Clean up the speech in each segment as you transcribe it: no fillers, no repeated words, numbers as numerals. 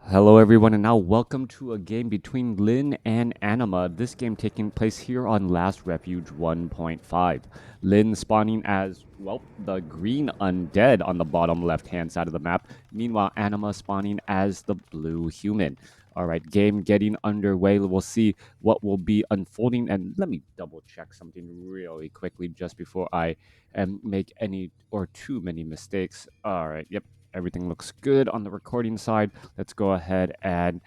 Hello everyone, and now welcome to a game between Lin and Anima. This game taking place here on Last Refuge 1.5. Lin spawning as, well, the green undead on the bottom left-hand side of the map. Meanwhile, Anima spawning as the blue human. Alright, game getting underway. We'll see what will be unfolding. And let me double check something really quickly just before I make any or too many mistakes. Alright, yep. Everything looks good on the recording side. Let's go ahead and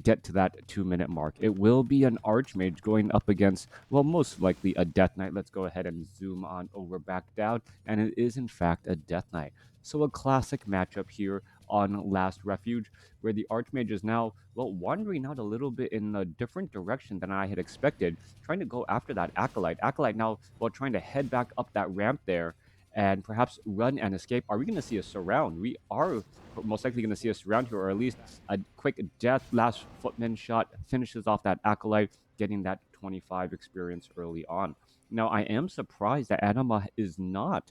get to that 2-minute mark. It will be an Archmage going up against, well, most likely a Death Knight. Let's go ahead and zoom on over back down. And it is, in fact, a Death Knight. So a classic matchup here on Last Refuge, where the Archmage is now, well, wandering out a little bit in a different direction than I had expected, trying to go after that Acolyte. Acolyte now, well, trying to head back up that ramp there and perhaps run and escape. Are we going to see a surround? We are most likely going to see a surround here, or at least a quick death last footman shot finishes off that Acolyte, getting that 25 experience early on. Now, I am surprised that Anima is not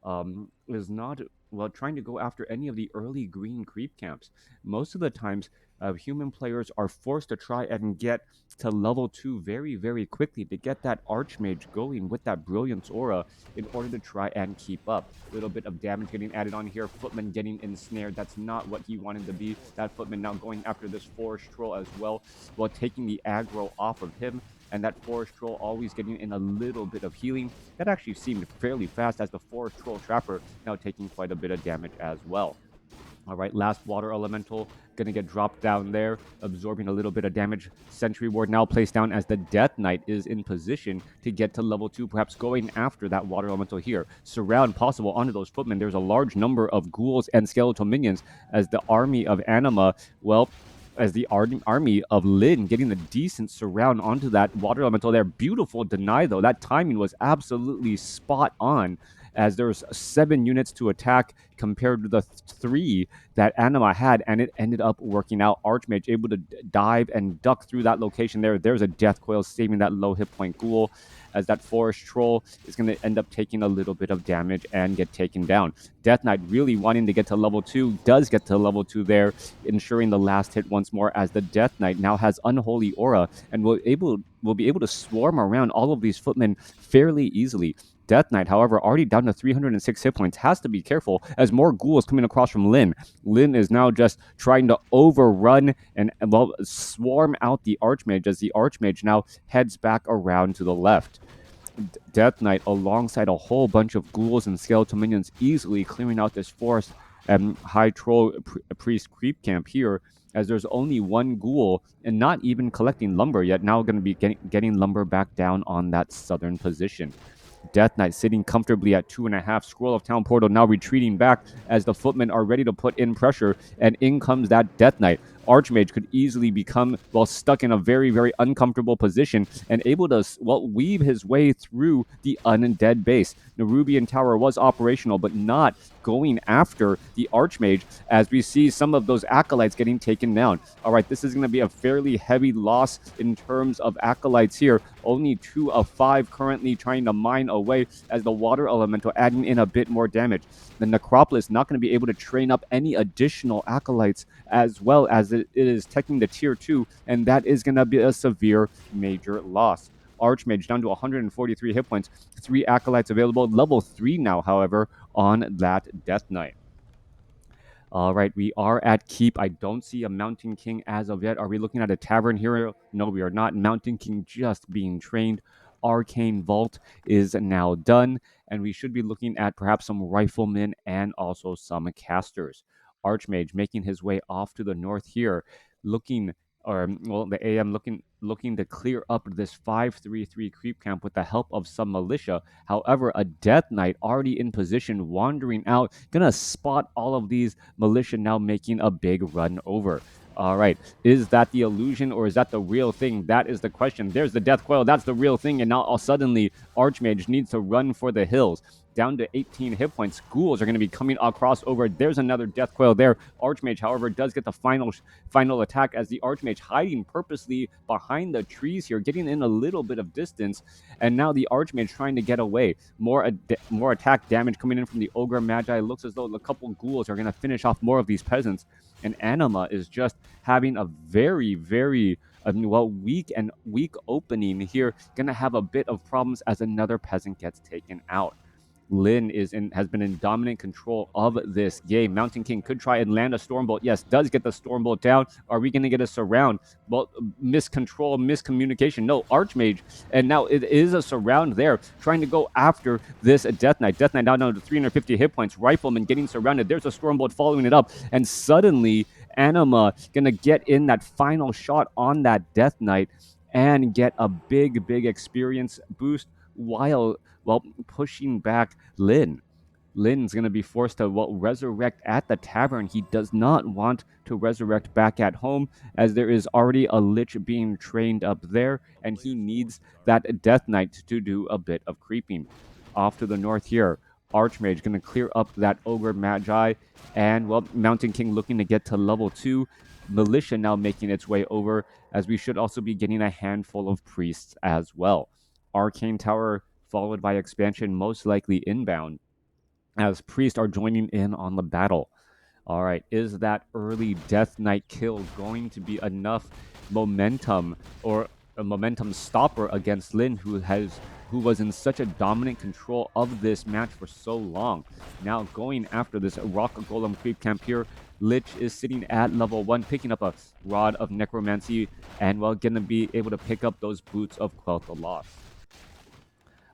well trying to go after any of the early green creep camps. Most of the times, human players are forced to try and get to level 2 very, very quickly to get that Archmage going with that Brilliance Aura in order to try and keep up. A little bit of damage getting added on here. Footman getting ensnared. That's not what he wanted to be. That Footman now going after this Forest Troll as well, while taking the aggro off of him. And that Forest Troll always getting in a little bit of healing. That actually seemed fairly fast, as the Forest Troll Trapper now taking quite a bit of damage as well. All right, last Water Elemental going to get dropped down there, absorbing a little bit of damage. Sentry Ward now placed down as the Death Knight is in position to get to level 2, perhaps going after that Water Elemental here. Surround possible onto those footmen. There's a large number of ghouls and skeletal minions as the army of Anima, well, as the army of Lin getting a decent surround onto that Water Elemental there. Beautiful deny, though. That timing was absolutely spot on, as there's 7 units to attack compared to the 3 that Anima had, and it ended up working out. Archmage able to dive and duck through that location there. There's a Death Coil saving that low hit point ghoul, as that Forest Troll is going to end up taking a little bit of damage and get taken down. Death Knight really wanting to get to level 2, does get to level 2 there, ensuring the last hit once more, as the Death Knight now has Unholy Aura and will be able to swarm around all of these footmen fairly easily. Death Knight, however, already down to 306 hit points, has to be careful as more ghouls coming across from Lin. Lin is now just trying to overrun and, well, swarm out the Archmage, as the Archmage now heads back around to the left. Death Knight, alongside a whole bunch of ghouls and skeletal minions, easily clearing out this forest and high troll priest creep camp here, as there's only one ghoul and not even collecting lumber yet. Now going to be getting lumber back down on that southern position. Death Knight sitting comfortably at 2.5. Scroll of Town Portal now retreating back as the footmen are ready to put in pressure, and in comes that Death Knight. Archmage could easily become, well, stuck in a very, very uncomfortable position and able to, well, weave his way through the undead base. Nerubian Tower was operational, but not going after the Archmage, as we see some of those Acolytes getting taken down. All right, this is going to be a fairly heavy loss in terms of Acolytes here. Only 2 of 5 currently trying to mine away, as the Water Elemental adding in a bit more damage. The Necropolis not going to be able to train up any additional Acolytes, as well as it is taking the tier 2, and that is going to be a severe major loss. Archmage down to 143 hit points, 3 Acolytes available, level 3 now, however, on that Death Knight. All right, we are at Keep. I don't see a Mountain King as of yet. Are we looking at a Tavern here? No, we are not. Mountain King just being trained. Arcane Vault is now done, and we should be looking at perhaps some Riflemen and also some Casters. Archmage making his way off to the north here, looking, or, well, the AM looking to clear up this 533 creep camp with the help of some militia. However, a Death Knight already in position, wandering out, gonna spot all of these militia now making a big run over. All right, is that the illusion or is that the real thing? That is the question. There's the Death Coil. That's the real thing. And now all suddenly, Archmage needs to run for the hills. Down to 18 hit points. Ghouls are going to be coming across over. There's another Death Coil there. Archmage, however, does get the final attack, as the Archmage hiding purposely behind the trees here, getting in a little bit of distance. And now the Archmage trying to get away. More attack damage coming in from the Ogre Magi. It looks as though a couple ghouls are going to finish off more of these peasants. and Anima is just having a very, very weak opening here. Gonna have a bit of problems as another peasant gets taken out. Lin has been in dominant control of this game. Mountain King could try and land a Stormbolt. Yes, does get the Stormbolt down. Are we going to get a surround? Well, miscontrol, miscommunication. No, Archmage. And now it is a surround there, trying to go after this Death Knight. Death Knight now down to 350 hit points. Rifleman getting surrounded. There's a Stormbolt following it up. And suddenly, Anima going to get in that final shot on that Death Knight and get a big, big experience boost while pushing back Lin. Lin's going to be forced to resurrect at the tavern. He does not want to resurrect back at home, as there is already a Lich being trained up there, and he needs that Death Knight to do a bit of creeping. Off to the north here, Archmage going to clear up that Ogre Magi, and Mountain King looking to get to level 2. Militia now making its way over, as we should also be getting a handful of priests as well. Arcane Tower followed by expansion, most likely inbound, as priests are joining in on the battle. All right, is that early Death Knight kill going to be enough momentum or a momentum stopper against Lin, who was in such a dominant control of this match for so long? Now going after this Rock Golem creep camp here, Lich is sitting at level 1, picking up a Rod of Necromancy, and gonna be able to pick up those Boots of Quell the Loss.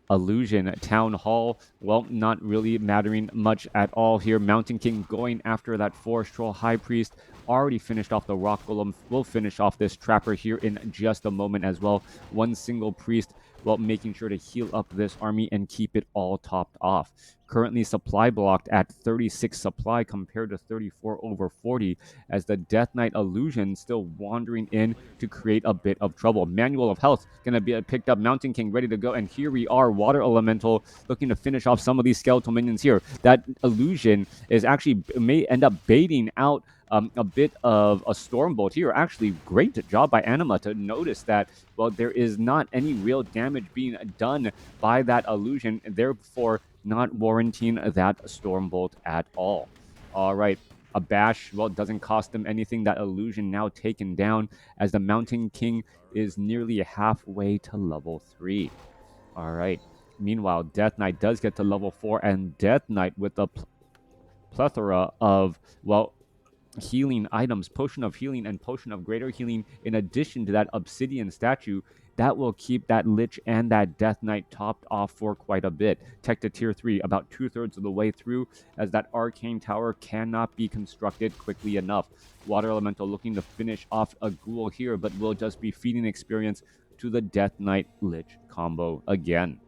Illusion Town Hall, not really mattering much at all here. Mountain King going after that Forest Troll High Priest. Already finished off the Rock Golem. We'll finish off this Trapper here in just a moment as well. One single Priest, making sure to heal up this army and keep it all topped off. Currently supply blocked at 36 supply compared to 34 over 40, as the Death Knight Illusion still wandering in to create a bit of trouble. Manual of Health gonna be picked up. Mountain King ready to go, and here we are. Water Elemental looking to finish off some of these skeletal minions here. That Illusion is actually may end up baiting out a bit of a Stormbolt here. Actually, great job by Anima to notice that, there is not any real damage being done by that Illusion, therefore not warranting that Stormbolt at all. All right. A bash, doesn't cost them anything. That Illusion now taken down, as the Mountain King is nearly halfway to level 3. All right. Meanwhile, Death Knight does get to level 4, and Death Knight with a plethora of, healing items, Potion of Healing and Potion of Greater Healing, in addition to that Obsidian statue, that will keep that Lich and that Death Knight topped off for quite a bit. Tech to tier 3, about 2/3 of the way through, as that Arcane Tower cannot be constructed quickly enough. Water Elemental looking to finish off a Ghoul here, but will just be feeding experience to the Death Knight Lich combo again.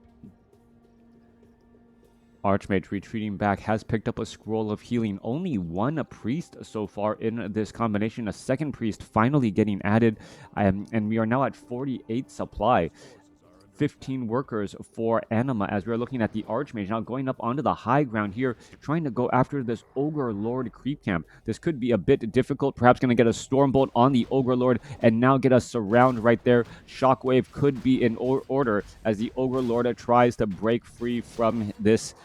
Archmage retreating back has picked up a Scroll of Healing. Only one priest so far in this combination. A second priest finally getting added, and we are now at 48 supply. 15 workers for Anima, as we're looking at the Archmage now going up onto the high ground here, trying to go after this Ogre Lord creep camp. This could be a bit difficult, perhaps going to get a Stormbolt on the Ogre Lord and now get a surround right there. Shockwave could be in order, as the Ogre Lord tries to break free from this,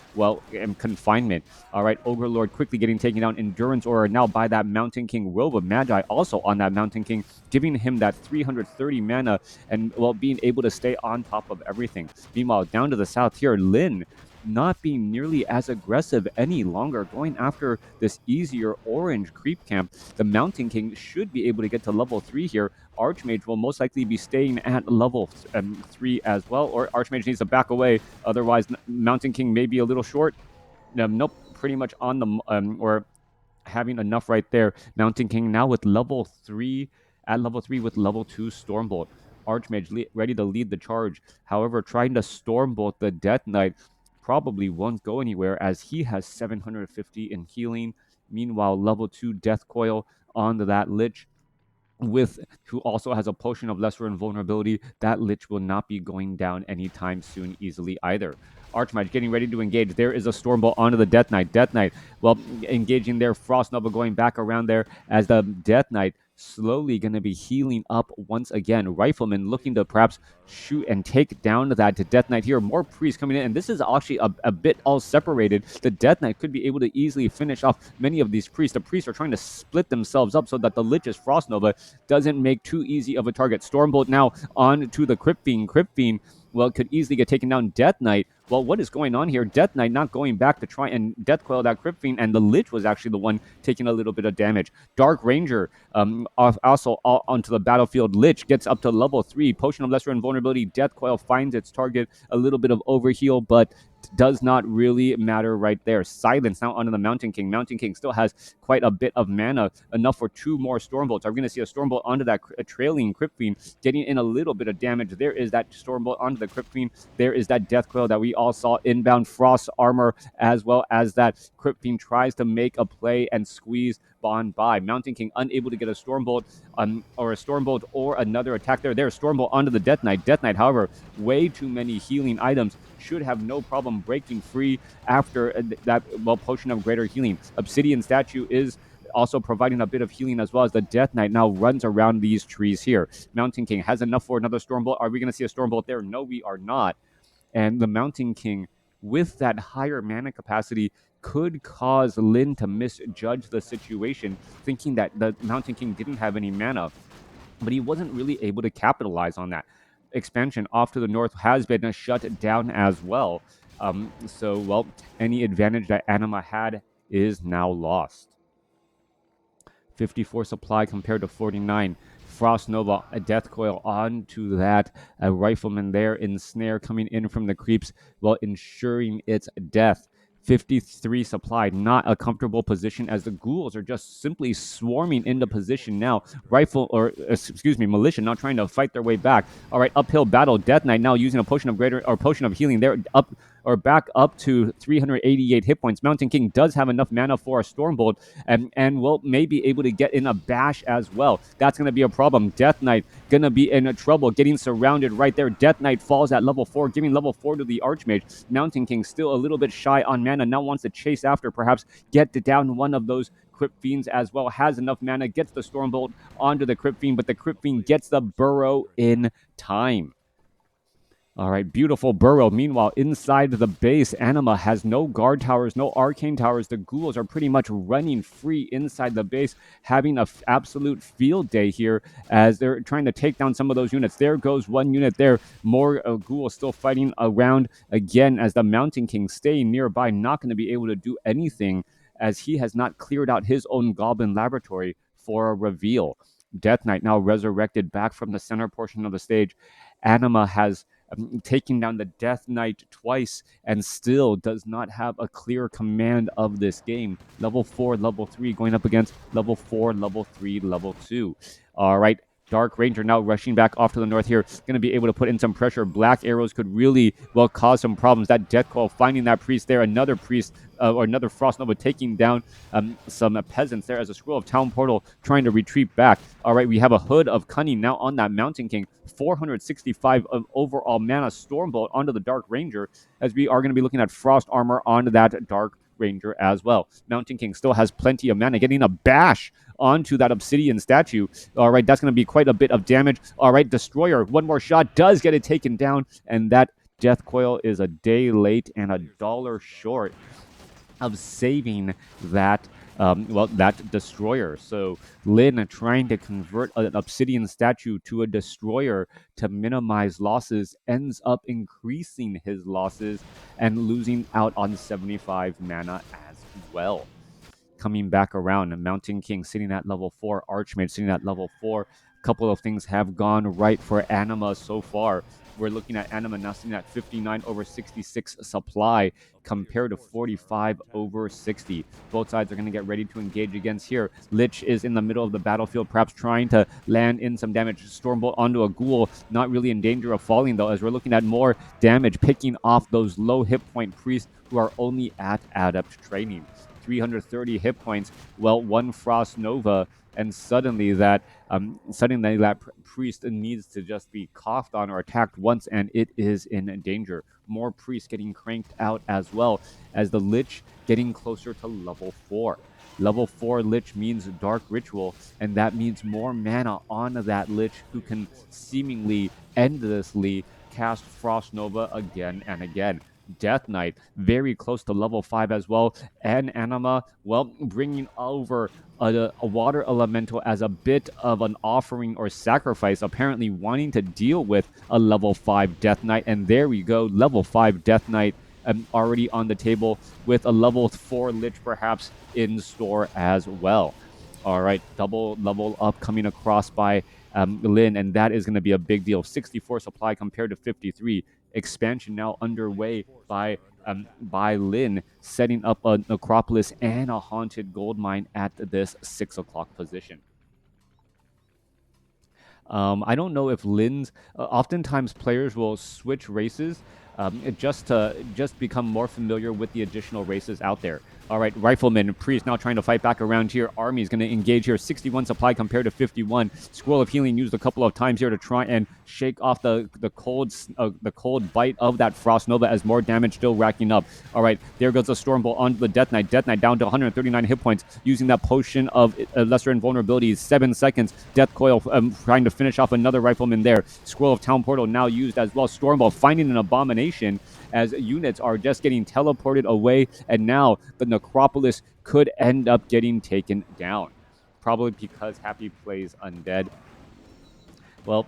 confinement. All right, Ogre Lord quickly getting taken down. Endurance Aura now by that Mountain King. Robe of Magi also on that Mountain King, giving him that 330 mana and, being able to stay on top of everything. Meanwhile, down to the south here, Lin not being nearly as aggressive any longer, going after this easier orange creep camp. The Mountain King should be able to get to level 3 here. Archmage will most likely be staying at level 3 as well, or Archmage needs to back away, otherwise Mountain King may be a little short. Nope, pretty much on the or having enough right there. Mountain King now with level 3, at level 3 with level 2 Stormbolt. Archmage ready to lead the charge. However, trying to Stormbolt the Death Knight probably won't go anywhere, as he has 750 in healing. Meanwhile, level 2 Death Coil onto that Lich, who also has a Potion of Lesser Invulnerability. That Lich will not be going down anytime soon easily either. Archmage getting ready to engage. There is a Stormbolt onto the Death Knight. Death Knight, engaging there. Frost Nova going back around there, as the Death Knight slowly going to be healing up once again. Rifleman looking to perhaps shoot and take down that Death Knight here. More priests coming in, and this is actually a bit all separated. The Death Knight could be able to easily finish off many of these priests. The priests are trying to split themselves up so that the Lich's Frost Nova doesn't make too easy of a target. Stormbolt now on to the Crypt Fiend. Crypt Fiend, well, could easily get taken down. Death Knight, well, what is going on here? Death Knight not going back to try and Death Coil that Crypt Fiend, and the Lich was actually the one taking a little bit of damage. Dark Ranger also onto the battlefield. Lich gets up to level 3. Potion of Lesser Invulnerability. Death Coil finds its target. A little bit of overheal, but does not really matter right there. Silence now onto the Mountain King. Mountain King still has quite a bit of mana, enough for 2 more Stormbolts. Are we going to see a Stormbolt onto that trailing Crypt Fiend, getting in a little bit of damage? There is that Stormbolt onto the Crypt Fiend. There is that Death Coil that we all saw inbound. Frost Armor, as well as that Crypt Fiend tries to make a play and squeeze Bond by. Mountain King unable to get a Stormbolt or another attack there. There's Stormbolt onto the Death Knight. Death Knight, however, way too many healing items. Should have no problem breaking free after that, well, Potion of Greater Healing. Obsidian Statue is also providing a bit of healing, as well as the Death Knight now runs around these trees here. Mountain King has enough for another Stormbolt. Are we going to see a Stormbolt there? No, we are not. And the Mountain King, with that higher mana capacity, could cause Lin to misjudge the situation, thinking that the Mountain King didn't have any mana. But he wasn't really able to capitalize on that. Expansion off to the north has been shut down as well. So, well, any advantage that Anima had is now lost. 54 supply compared to 49. Frost Nova, a Death Coil onto that. A Rifleman there, Ensnare coming in from the creeps while ensuring its death. 53 supply, not a comfortable position as the ghouls are just simply swarming into position now. Militia not trying to fight their way back. All right, uphill battle. Death Knight now using a potion of healing there, back up to 388 hit points. Mountain King does have enough mana for a Stormbolt and will maybe able to get in a bash as well. That's going to be a problem. Death Knight going to be in trouble, getting surrounded right there. Death Knight falls at level 4, giving level 4 to the Archmage. Mountain King still a little bit shy on mana, now wants to chase after, perhaps get down one of those Crypt Fiends as well. Has enough mana, gets the Stormbolt onto the Crypt Fiend, but the Crypt Fiend gets the burrow in time. All right, beautiful burrow. Meanwhile, inside the base, Anima has no guard towers, no arcane towers. The ghouls are pretty much running free inside the base, having an absolute field day here as they're trying to take down some of those units. There goes one unit there. More ghouls still fighting around again as the Mountain King staying nearby, not going to be able to do anything as he has not cleared out his own Goblin Laboratory for a reveal. Death Knight now resurrected back from the center portion of the stage. Anima has taking down the Death Knight twice and still does not have a clear command of this game. Level 4, level 3 going up against level 4, level 3, level 2. All right. Dark Ranger now rushing back off to the north here. Going to be able to put in some pressure. Black arrows could really, well, cause some problems. That Death Coil finding that priest there. Another priest or another Frost Nova taking down some peasants there as a Scroll of Town Portal trying to retreat back. All right, we have a Hood of Cunning now on that Mountain King. 465 of overall mana. Stormbolt onto the Dark Ranger as we are going to be looking at Frost Armor onto that Dark Ranger as well. Mountain King still has plenty of mana, getting a bash onto that Obsidian Statue. All right, that's going to be quite a bit of damage. All right, Destroyer, one more shot, does get it taken down, and that Death Coil is a day late and $1 short of saving that that Destroyer. So Lin trying to convert an Obsidian Statue to a Destroyer to minimize losses ends up increasing his losses and losing out on 75 mana as well. Coming back around, and Mountain King sitting at level 4, Archmage sitting at level 4. A couple of things have gone right for Anima so far. We're looking at Anima now sitting at 59 over 66 supply compared to 45 over 60. Both sides are going to get ready to engage against here. Lich is in the middle of the battlefield, perhaps trying to land in some damage. Stormbolt onto a ghoul, not really in danger of falling though, as we're looking at more damage, picking off those low hit point priests who are only at adept training. 330 hit points, well, one Frost Nova, and suddenly that priest needs to just be coughed on or attacked once, and it is in danger. More priests getting cranked out as well as the Lich getting closer to level 4. Level 4 Lich means Dark Ritual, and that means more mana on that Lich who can seemingly endlessly cast Frost Nova again and again. Death Knight, very close to level 5 as well, and Anima, well, bringing over a water elemental as a bit of an offering or sacrifice, apparently wanting to deal with a level 5 Death Knight. And there we go, level 5 Death Knight already on the table with a level 4 Lich perhaps in store as well. All right, double level up coming across by Lin, and that is going to be a big deal. 64 supply compared to 53. Expansion now underway by Lin, setting up a necropolis and a haunted gold mine at this 6 o'clock position. I don't know if Lin's. Oftentimes, players will switch races just to become more familiar with the additional races out there. All right, Rifleman and Priest now trying to fight back around here. Army is going to engage here. 61 supply compared to 51. Scroll of Healing used a couple of times here to try and shake off the cold bite of that Frost Nova as more damage still racking up. All right, there goes the Stormbolt onto the Death Knight. Death Knight down to 139 hit points using that potion of lesser invulnerability. 7 seconds. Death Coil trying to finish off another Rifleman there. Scroll of Town Portal now used as well. Stormbolt finding an abomination as units are just getting teleported away, and now the Necropolis could end up getting taken down. Probably because Happy plays Undead. Well,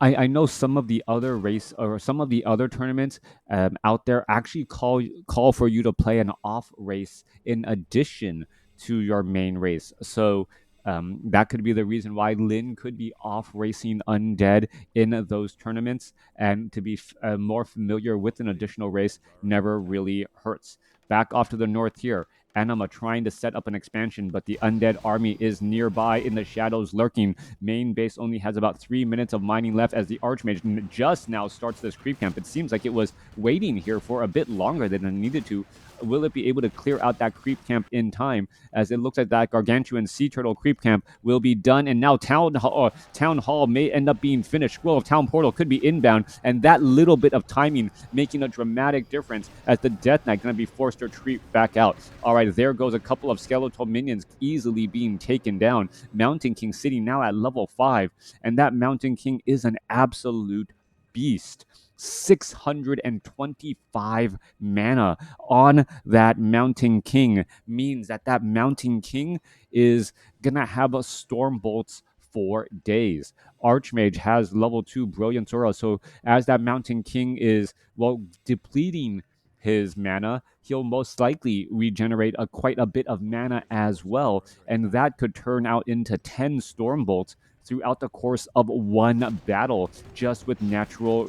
I know some of the other race or some of the other tournaments out there actually call for you to play an off race in addition to your main race. So that could be the reason why Lin could be off racing Undead in those tournaments, and to be more familiar with an additional race never really hurts. Back off to the north here. Anima trying to set up an expansion, but the Undead army is nearby in the shadows lurking. Main base only has about 3 minutes of mining left as the Archmage just now starts this creep camp. It seems like it was waiting here for a bit longer than it needed to. Will it be able to clear out that creep camp in time? As it looks like that gargantuan sea turtle creep camp will be done, and now Town Hall may end up being finished. Scroll of Town Portal could be inbound, and that little bit of timing making a dramatic difference as the Death Knight going to be forced to retreat back out. All right, there goes a couple of skeletal minions easily being taken down. Mountain King sitting now at level 5, and that Mountain King is an absolute beast. 625 mana on that Mountain King means that that Mountain King is gonna have a storm bolts for days. Archmage has level 2 Brilliance Aura, so as that Mountain King is, well, depleting his mana, he'll most likely regenerate quite a bit of mana as well, and that could turn out into 10 storm bolts throughout the course of one battle, just with natural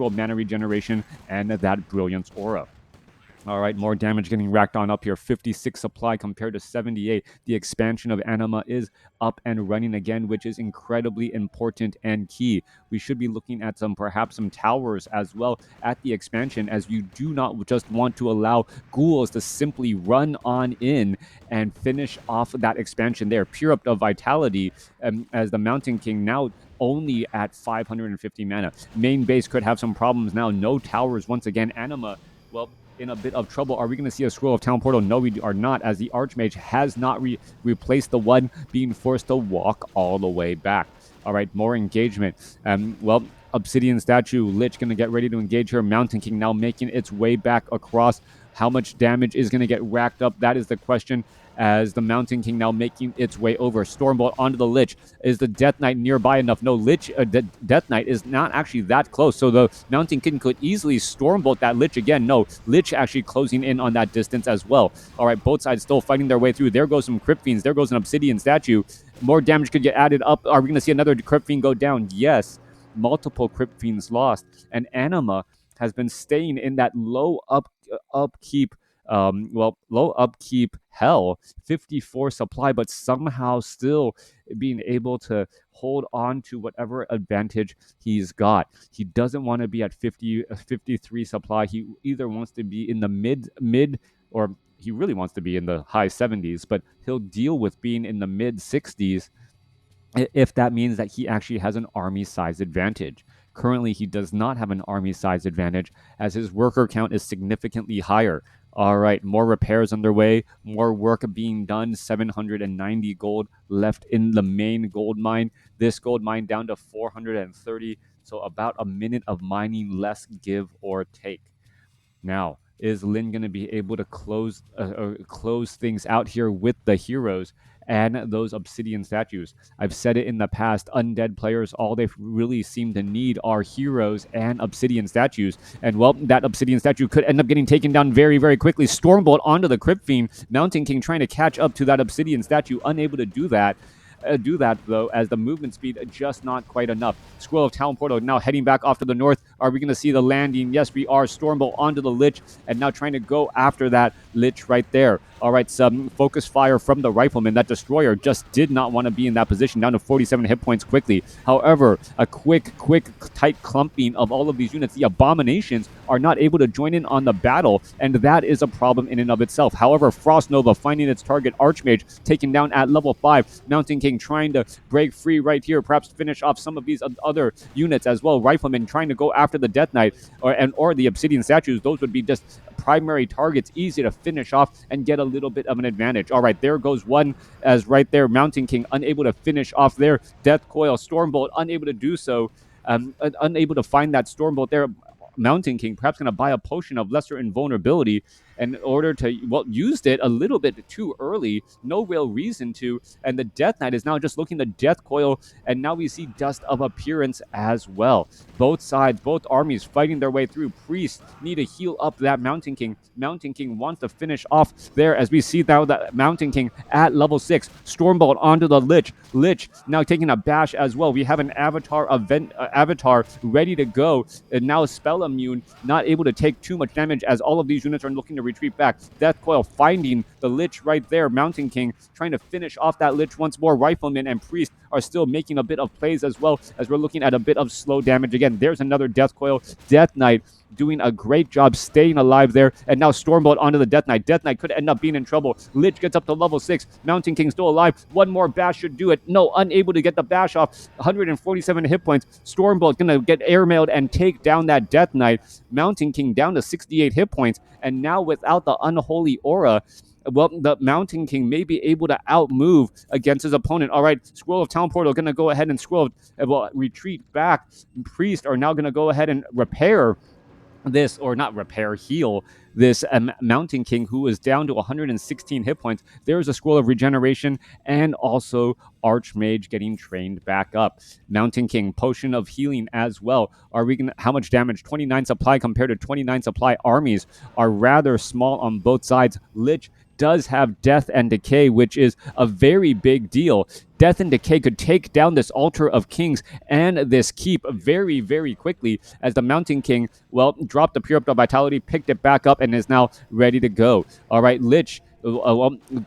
mana regeneration and that Brilliance Aura. All right, more damage getting racked on up here. 56 supply compared to 78. The expansion of Anima is up and running again, which is incredibly important and key. We should be looking at perhaps some towers as well at the expansion, as you do not just want to allow ghouls to simply run on in and finish off that expansion there. Pure up of vitality as the Mountain King now only at 550 mana. Main base could have some problems now. No towers once again. Anima, well, in a bit of trouble. Are we going to see a Scroll of Town Portal? No, we are not, as the Archmage has not replaced the one being forced to walk all the way back. All right, more engagement. Well, Obsidian Statue, Lich going to get ready to engage her. Mountain King now making its way back across. How much damage is going to get racked up? That is the question, as the Mountain King now making its way over. Stormbolt onto the Lich. Is the Death Knight nearby enough? No, Death Knight is not actually that close, so the Mountain King could easily Stormbolt that Lich again. No, Lich actually closing in on that distance as well. All right, both sides still fighting their way through. There goes some Crypt Fiends. There goes an Obsidian Statue. More damage could get added up. Are we going to see another Crypt Fiend go down? Yes. Multiple Crypt Fiends lost. And Anima has been staying in that low upkeep hell, 54 supply, but somehow still being able to hold on to whatever advantage he's got. He doesn't want to be at 53 supply. He either wants to be in the mid, or he really wants to be in the high 70s, but he'll deal with being in the mid 60s if that means that he actually has an army size advantage. Currently, he does not have an army size advantage, as his worker count is significantly higher. All right, more repairs underway, more work being done. 790 gold left in the main gold mine. This gold mine down to 430, so about a minute of mining less, give or take. Now, is Lin going to be able to close things out here with the heroes and those obsidian statues? I've said it in the past, undead players, all they really seem to need are heroes and obsidian statues. And well, that obsidian statue could end up getting taken down very, very quickly. Stormbolt onto the Crypt Fiend. Mountain King trying to catch up to that obsidian statue, unable to do that. Though, as the movement speed just not quite enough. Scroll of Talon Portal now heading back off to the north. Are we going to see the landing? Yes, we are. Stormbolt onto the Lich, and now trying to go after that Lich right there. All right, some focus fire from the Rifleman. That Destroyer just did not want to be in that position, down to 47 hit points quickly. However, a quick, tight clumping of all of these units. The Abominations are not able to join in on the battle, and that is a problem in and of itself. However, Frost Nova finding its target, Archmage, taken down at level 5. Mountain King trying to break free right here, perhaps finish off some of these other units as well. Rifleman trying to go after the Death Knight or the Obsidian Statues. Those would be just primary targets, easy to finish off and get a little bit of an advantage. All right, there goes one, as right there, Mountain King unable to finish off there. Death Coil, Stormbolt unable to do so, unable to find that Stormbolt there. Mountain King perhaps going to buy a potion of lesser invulnerability in order to, well, used it a little bit too early, no real reason to, and the Death Knight is now just looking the Death Coil, and now we see Dust of Appearance as well. Both sides, both armies fighting their way through. Priests need to heal up that Mountain King. Mountain King wants to finish off there, as we see now that Mountain King at level 6. Stormbolt onto the Lich. Lich now taking a bash as well. We have an avatar avatar ready to go, and now spell immune, not able to take too much damage as all of these units are looking to retreat back. Death Coil finding the Lich right there. Mountain King trying to finish off that Lich once more. Rifleman and Priest are still making a bit of plays as well, as we're looking at a bit of slow damage again. There's another Death Coil. Death Knight doing a great job staying alive there, and now Stormbolt onto the Death Knight. Death Knight could end up being in trouble. Lich gets up to level 6. Mountain King still alive. One more bash should do it. No, unable to get the bash off. 147 hit points. Stormbolt gonna get airmailed and take down that Death Knight. Mountain King down to 68 hit points, and now without the Unholy Aura, well, the Mountain King may be able to outmove against his opponent. All right, Scroll of Town Portal going to go ahead and retreat back. Priest are now going to go ahead and repair this, or not repair, heal this Mountain King, who is down to 116 hit points. There's a Scroll of Regeneration, and also Archmage getting trained back up. Mountain King, Potion of Healing as well. Are we gonna, how much damage? 29 supply compared to 29 supply. Armies are rather small on both sides. Lich does have Death and Decay, which is a very big deal. Death and Decay could take down this Altar of Kings and this keep very, very quickly, as the Mountain King, well, dropped the Pure Up the Vitality, picked it back up, and is now ready to go. All right, Lich,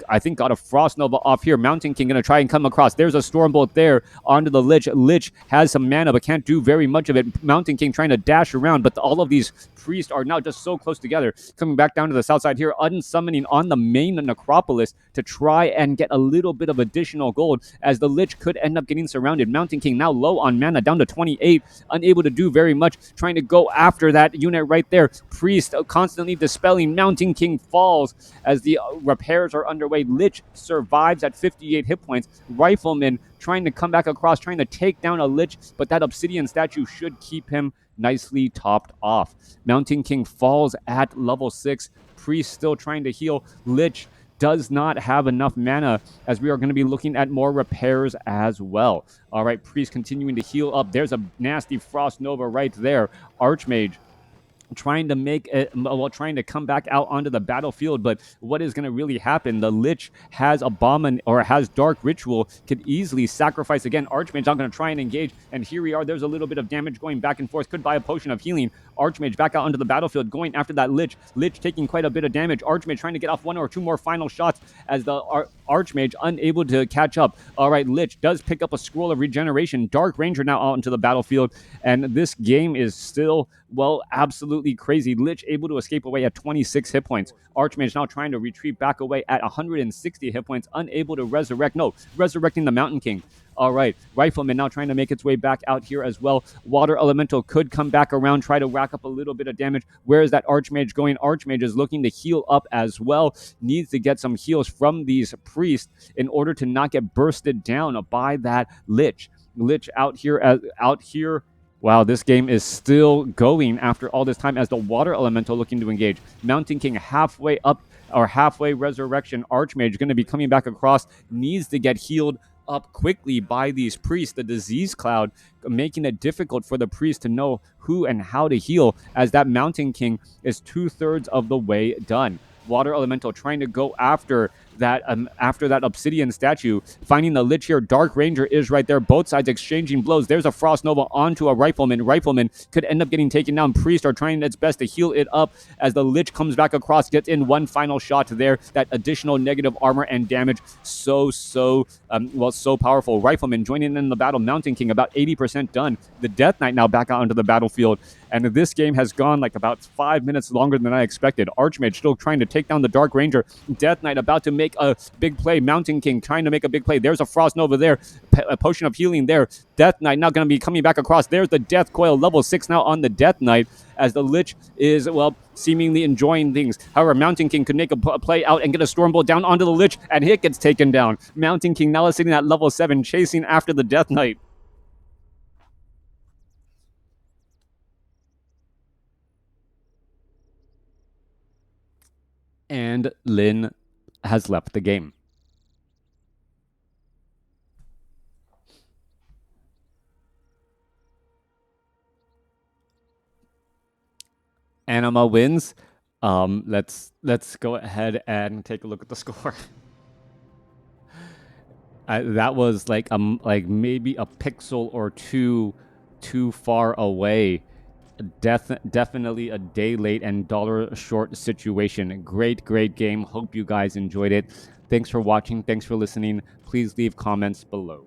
I think got a Frost Nova off here. Mountain King going to try and come across. There's a Stormbolt there onto the Lich. Lich has some mana, but can't do very much of it. Mountain King trying to dash around, but all of these priests are now just so close together. Coming back down to the south side here, unsummoning on the main necropolis to try and get a little bit of additional gold, as the Lich could end up getting surrounded. Mountain King now low on mana, down to 28, unable to do very much, trying to go after that unit right there. Priest constantly dispelling. Mountain King falls as the repairs are underway. Lich survives at 58 hit points. Rifleman trying to come back across, trying to take down a Lich, but that Obsidian statue should keep him nicely topped off. Mountain King falls at level 6. Priest still trying to heal. Lich does not have enough mana, as we are going to be looking at more repairs as well. All right, Priest continuing to heal up. There's a nasty Frost Nova right there. Archmage trying to make it, well, trying to come back out onto the battlefield, but what is going to really happen? The Lich has has Dark Ritual, could easily sacrifice again. Archmage not going to try and engage, and here we are. There's a little bit of damage going back and forth. Could buy a Potion of Healing. Archmage back out onto the battlefield, going after that Lich. Lich taking quite a bit of damage. Archmage trying to get off one or two more final shots, as the Archmage unable to catch up. All right, Lich does pick up a Scroll of Regeneration. Dark Ranger now out into the battlefield, and this game is still, well, absolutely crazy. Lich able to escape away at 26 hit points. Archmage now trying to retreat back away at 160 hit points, unable to resurrect. No, resurrecting the Mountain King. All right, Rifleman now trying to make its way back out here as well. Water Elemental could come back around, try to rack up a little bit of damage. Where is that Archmage going? Archmage is looking to heal up as well. Needs to get some heals from these priests in order to not get bursted down by that Lich. Lich out here. Wow, this game is still going after all this time as the Water Elemental looking to engage. Mountain King halfway up or halfway resurrection. Archmage going to be coming back across. Needs to get healed up quickly by these priests. The disease cloud making it difficult for the priest to know who and how to heal as that Mountain King is 2/3 of the way done. Water Elemental trying to go after that Obsidian statue, finding the Lich here. Dark Ranger is right there. Both sides exchanging blows. There's a Frost Nova onto a Rifleman. Rifleman could end up getting taken down. Priest are trying its best to heal it up as the Lich comes back across, gets in one final shot there. That additional negative armor and damage. So powerful. Rifleman joining in the battle. Mountain King about 80% done. The Death Knight now back out onto the battlefield. And this game has gone like about 5 minutes longer than I expected. Archmage still trying to take down the Dark Ranger. Death Knight about to make a big play. Mountain King trying to make a big play. There's a Frost Nova there. A potion of healing there. Death Knight now going to be coming back across. There's the Death Coil. Level 6 now on the Death Knight as the Lich is, well, seemingly enjoying things. However, Mountain King could make a play out and get a Stormbolt down onto the Lich, and it gets taken down. Mountain King now is sitting at level 7, chasing after the Death Knight. And Lin has left the game. Anima wins. Let's go ahead and take a look at the score. That was like maybe a pixel or two too far away. Definitely a day late and dollar short situation. Great game. Hope you guys enjoyed it. Thanks for watching. Thanks for listening. Please leave comments below.